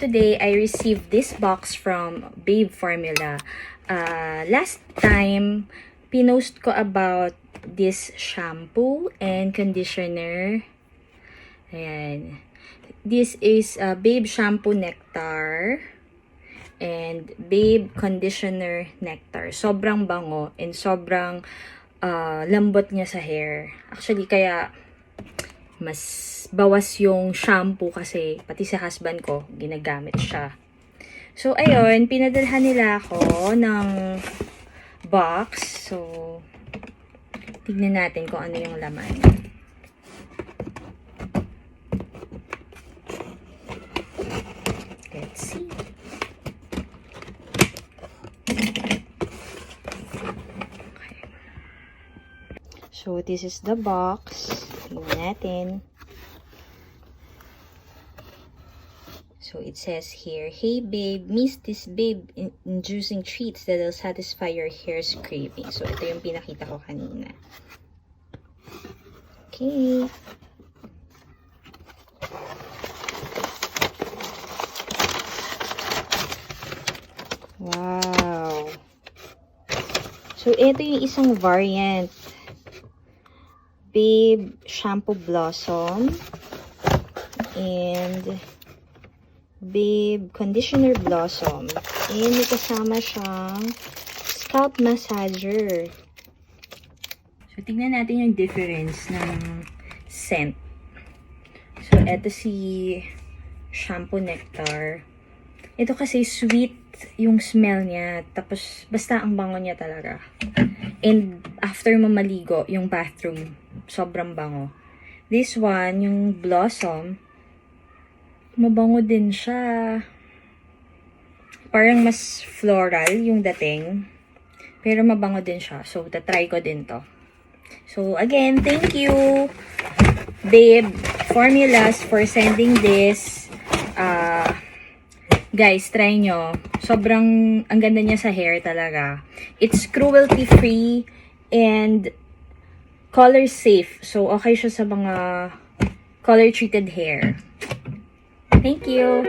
today I received this box from Babe Formula. Last time, pinost ko about this shampoo and conditioner. Ayan. This is Babe Shampoo Nectar and Babe Conditioner Nectar. Sobrang bango and sobrang lambot niya sa hair. Actually, kaya mas bawas yung shampoo kasi pati sa husband ko, ginagamit siya. So, ayun, pinadalhan nila ako ng box. So, tignan natin kung ano yung laman. Let's see. Okay. So, this is the box. Tignan natin. So, it says here, "Hey babe, miss this babe-inducing treats that'll satisfy your hair's craving." So, ito yung pinakita ko kanina. Okay. Wow. So, ito yung isang variant. Babe Shampoo Blossom and Babe Conditioner Blossom. And may kasama siyang scalp massager. So, tignan natin yung difference ng scent. So, eto si Shampoo Nectar. Ito kasi sweet yung smell niya. Tapos, basta ang bango niya talaga. And after mo maligo, yung bathroom, sobrang bango. This one, yung Blossom, mabango din siya. Parang mas floral yung dating. Pero mabango din siya. So, tatry ko din to. So, again, thank you, Babe Formulas, for sending this. Guys, try nyo. Sobrang, ang ganda niya sa hair talaga. It's cruelty-free and color safe. So, okay siya sa mga color-treated hair. Thank you.